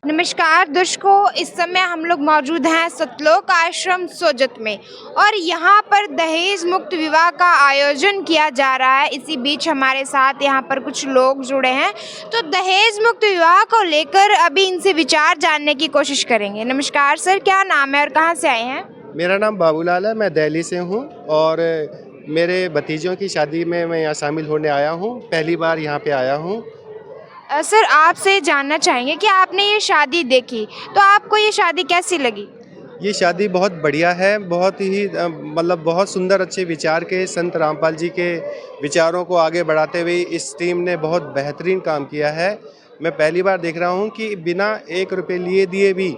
नमस्कार दर्शकों, इस समय हम लोग मौजूद हैं सतलोक आश्रम सोजत में और यहाँ पर दहेज मुक्त विवाह का आयोजन किया जा रहा है। इसी बीच हमारे साथ यहाँ पर कुछ लोग जुड़े हैं, तो दहेज मुक्त विवाह को लेकर अभी इनसे विचार जानने की कोशिश करेंगे। नमस्कार सर, क्या नाम है और कहाँ से आए हैं? मेरा नाम बाबूलाल है, मैं दिल्ली से हूँ और मेरे भतीजों की शादी में मैं यहाँ शामिल होने आया हूँ। पहली बार यहाँ पे आया हूँ। सर, आपसे जानना चाहेंगे कि आपने ये शादी देखी तो आपको ये शादी कैसी लगी? ये शादी बहुत बढ़िया है, बहुत ही मतलब बहुत सुंदर अच्छे विचार के संत रामपाल जी के विचारों को आगे बढ़ाते हुए इस टीम ने बहुत बेहतरीन काम किया है। मैं पहली बार देख रहा हूँ कि बिना 1 रुपये लिए दिए भी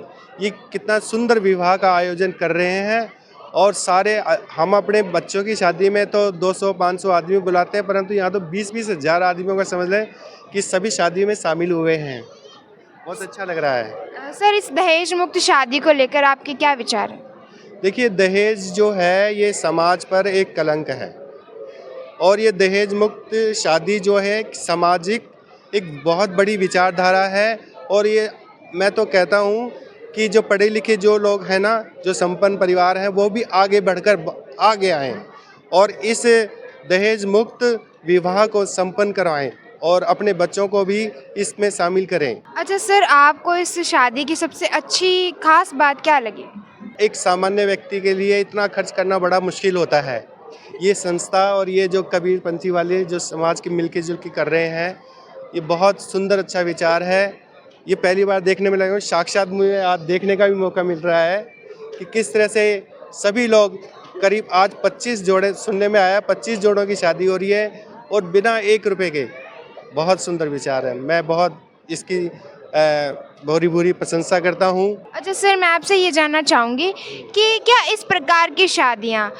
ये कितना सुंदर विवाह का आयोजन कर रहे हैं। और सारे हम अपने बच्चों की शादी में तो 200-500 आदमी बुलाते हैं, परंतु यहाँ तो 20-20 हज़ार आदमियों का समझ लें कि सभी शादी में शामिल हुए हैं। बहुत अच्छा लग रहा है। सर, इस दहेज मुक्त शादी को लेकर आपके क्या विचार हैं? देखिए, दहेज जो है ये समाज पर एक कलंक है और ये दहेज मुक्त शादी जो है सामाजिक एक बहुत बड़ी विचारधारा है। और ये मैं तो कहता हूँ कि जो पढ़े लिखे जो लोग हैं ना, जो संपन्न परिवार हैं, वो भी आगे बढ़कर आगे आएँ और इस दहेज मुक्त विवाह को संपन्न करवाएं और अपने बच्चों को भी इसमें शामिल करें। अच्छा सर, आपको इस शादी की सबसे अच्छी खास बात क्या लगी? एक सामान्य व्यक्ति के लिए इतना खर्च करना बड़ा मुश्किल होता है। ये संस्था और ये जो कबीरपंथी वाले जो समाज के मिलके जुल के कर रहे हैं, ये बहुत सुंदर अच्छा विचार है। ये पहली बार देखने में लगा, साक्षात मुझे आज देखने का भी मौका मिल रहा है कि किस तरह से सभी लोग करीब आज 25 जोड़े सुनने में आया, 25 जोड़ों की शादी हो रही है और बिना 1 रुपये के। बहुत सुंदर विचार है। मैं बहुत इसकी भूरी भूरी प्रशंसा करता हूँ। अच्छा सर, मैं आपसे ये जानना चाहूँगी कि क्या इस प्रकार की शादियाँ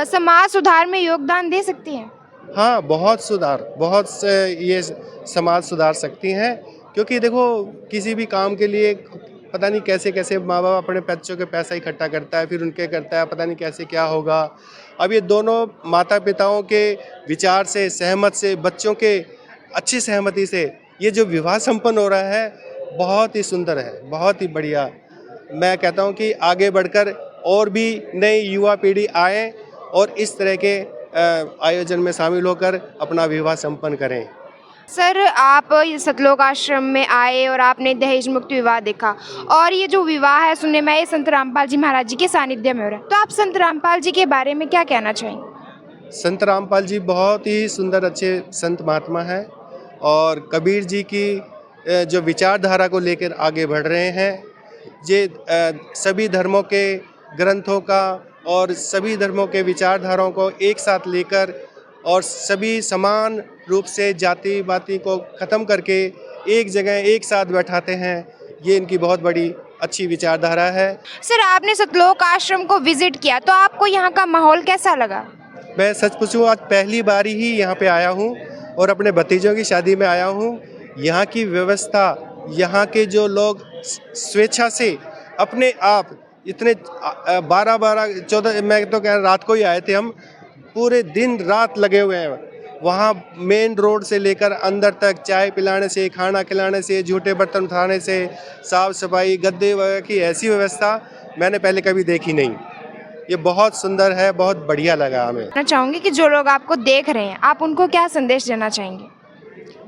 समाज सुधार में योगदान दे सकती हैं? हाँ, बहुत से ये समाज सुधार सकती हैं, क्योंकि देखो किसी भी काम के लिए पता नहीं कैसे कैसे माँ बाप अपने बच्चों के पैसा इकट्ठा करता है, फिर उनके करता है, पता नहीं कैसे क्या होगा। अब ये दोनों माता पिताओं के विचार से सहमत से, बच्चों के अच्छी सहमति से ये जो विवाह संपन्न हो रहा है, बहुत ही सुंदर है, बहुत ही बढ़िया। मैं कहता हूँ कि आगे बढ़कर और भी नई युवा पीढ़ी आए और इस तरह के आयोजन में शामिल होकर अपना विवाह संपन्न करें। सर, आप ये सतलोक आश्रम में आए और आपने दहेज मुक्त विवाह देखा और ये जो विवाह है सुनने में ये संत रामपाल जी महाराज जी के सानिध्य में हो रहा है, तो आप संत रामपाल जी के बारे में क्या कहना चाहेंगे? संत रामपाल जी बहुत ही सुंदर अच्छे संत महात्मा हैं और कबीर जी की जो विचारधारा को लेकर आगे बढ़ रहे हैं। ये सभी धर्मों के ग्रंथों का और सभी धर्मों के विचारधाराओं को एक साथ लेकर और सभी समान रूप से जाति बाति को ख़त्म करके एक जगह एक साथ बैठाते हैं। ये इनकी बहुत बड़ी अच्छी विचारधारा है। सर, आपने सतलोक आश्रम को विजिट किया तो आपको यहाँ का माहौल कैसा लगा? मैं सच पूछूं, आज पहली बारी ही यहाँ पे आया हूँ और अपने भतीजों की शादी में आया हूँ। यहाँ की व्यवस्था, यहाँ के जो लोग स्वेच्छा से अपने आप इतने 12-14, मैं तो कह रात को ही आए थे हम, पूरे दिन रात लगे हुए हैं वहाँ। मेन रोड से लेकर अंदर तक चाय पिलाने से, खाना खिलाने से, झूठे बर्तन उठाने से, साफ़ सफाई, गद्दे वगैरह की ऐसी व्यवस्था मैंने पहले कभी देखी नहीं। ये बहुत सुंदर है, बहुत बढ़िया लगा हमें। मैं चाहूँगी कि जो लोग आपको देख रहे हैं, आप उनको क्या संदेश देना चाहेंगे?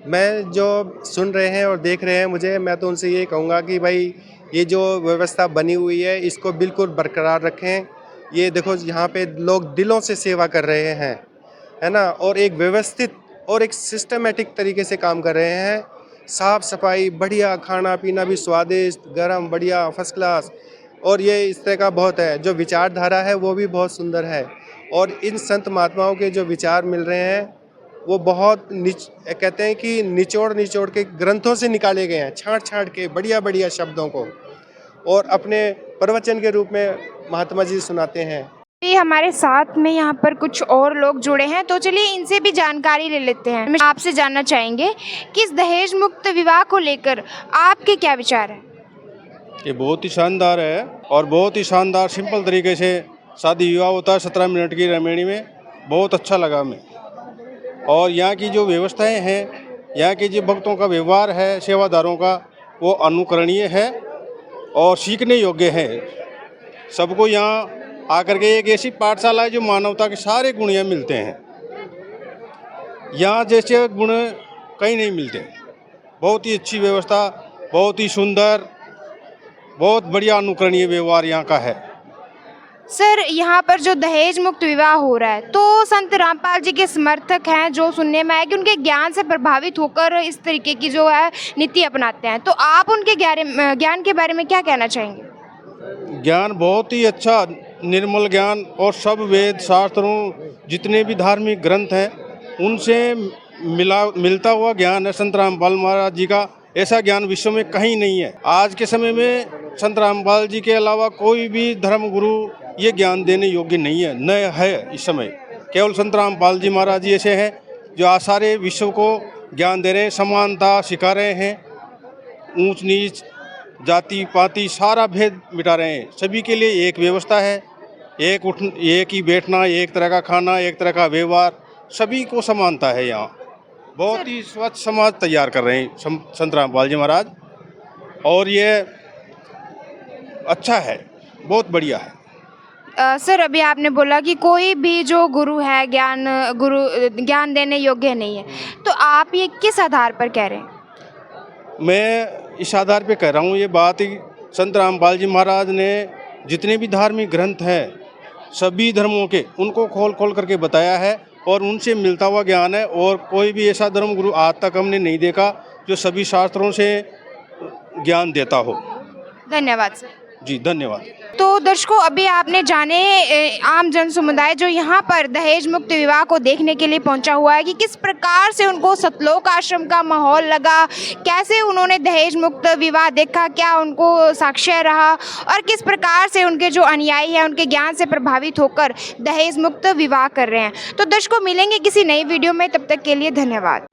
मैं जो सुन रहे हैं और देख रहे हैं मैं तो उनसे ये कहूँगा कि भाई ये जो व्यवस्था बनी हुई है इसको बिल्कुल बरकरार रखें। ये देखो यहाँ पे लोग दिलों से सेवा कर रहे हैं, है ना, और एक व्यवस्थित और एक सिस्टमेटिक तरीके से काम कर रहे हैं। साफ़ सफाई, बढ़िया खाना पीना भी स्वादिष्ट, गरम, बढ़िया, फर्स्ट क्लास। और ये इस तरह का बहुत है। जो विचारधारा है वो भी बहुत सुंदर है और इन संत महात्माओं के जो विचार मिल रहे हैं वो बहुत कहते हैं कि निचोड़ के ग्रंथों से निकाले गए हैं, छाँट के बढ़िया बढ़िया शब्दों को और अपने प्रवचन के रूप में महात्मा जी सुनाते हैं। ये हमारे साथ में यहाँ पर कुछ और लोग जुड़े हैं, तो चलिए इनसे भी जानकारी ले लेते हैं। मैं आपसे जानना चाहेंगे कि इस दहेज मुक्त विवाह को लेकर आपके क्या विचार हैं? ये बहुत ही शानदार है और बहुत ही शानदार सिंपल तरीके से शादी विवाह होता है 17 मिनट की रमणी में। बहुत अच्छा लगा हमें। और यहाँ की जो व्यवस्थाएं हैं, यहाँ के जो भक्तों का व्यवहार है, सेवादारों का, वो अनुकरणीय है और सीखने योग्य है। सबको यहाँ आकर के एक ऐसी पाठशाला है जो मानवता के सारे गुण यहाँ मिलते हैं। यहाँ जैसे गुण कहीं नहीं मिलते। बहुत ही अच्छी व्यवस्था, बहुत ही सुंदर, बहुत बढ़िया अनुकरणीय व्यवहार यहाँ का है। सर, यहाँ पर जो दहेज मुक्त विवाह हो रहा है, तो संत रामपाल जी के समर्थक हैं जो सुनने में आया कि उनके ज्ञान से प्रभावित होकर इस तरीके की जो है नीति अपनाते हैं, तो आप उनके ज्ञान के बारे में क्या कहना चाहेंगे? ज्ञान बहुत ही अच्छा, निर्मल ज्ञान, और सब वेद शास्त्रों जितने भी धार्मिक ग्रंथ हैं उनसे मिलता हुआ ज्ञान है संत रामपाल महाराज जी का। ऐसा ज्ञान विश्व में कहीं नहीं है। आज के समय में संत रामपाल जी के अलावा कोई भी धर्म गुरु ये ज्ञान देने योग्य नहीं है, न है इस समय। केवल संत रामपाल जी महाराज जी ऐसे हैं जो आज सारे विश्व को ज्ञान दे रहे हैं, समानता सिखा रहे हैं, ऊंच नीच जाति पाति सारा भेद मिटा रहे हैं। सभी के लिए एक व्यवस्था है, एक ही बैठना, एक तरह का खाना, एक तरह का व्यवहार, सभी को समानता है। यहाँ बहुत ही स्वच्छ समाज तैयार कर रहे हैं संत रामपाल जी महाराज, और ये अच्छा है, बहुत बढ़िया है। सर, अभी आपने बोला कि कोई भी जो गुरु है ज्ञान देने योग्य नहीं है, तो आप ये किस आधार पर कह रहे हैं? मैं इस आधार पे कह रहा हूँ ये बात ही, संत रामपाल जी महाराज ने जितने भी धार्मिक ग्रंथ हैं सभी धर्मों के, उनको खोल खोल करके बताया है और उनसे मिलता हुआ ज्ञान है। और कोई भी ऐसा धर्म गुरु आज तक हमने नहीं देखा जो सभी शास्त्रों से ज्ञान देता हो। धन्यवाद सर। जी धन्यवाद। तो दर्शकों, अभी आपने जाने आम जन समुदाय जो यहाँ पर दहेज मुक्त विवाह को देखने के लिए पहुँचा हुआ है कि किस प्रकार से उनको सतलोक आश्रम का माहौल लगा, कैसे उन्होंने दहेज मुक्त विवाह देखा, क्या उनको साक्ष्य रहा, और किस प्रकार से उनके जो अनुयायी हैं उनके ज्ञान से प्रभावित होकर दहेज मुक्त विवाह कर रहे हैं। तो दर्शकों, मिलेंगे किसी नई वीडियो में, तब तक के लिए धन्यवाद।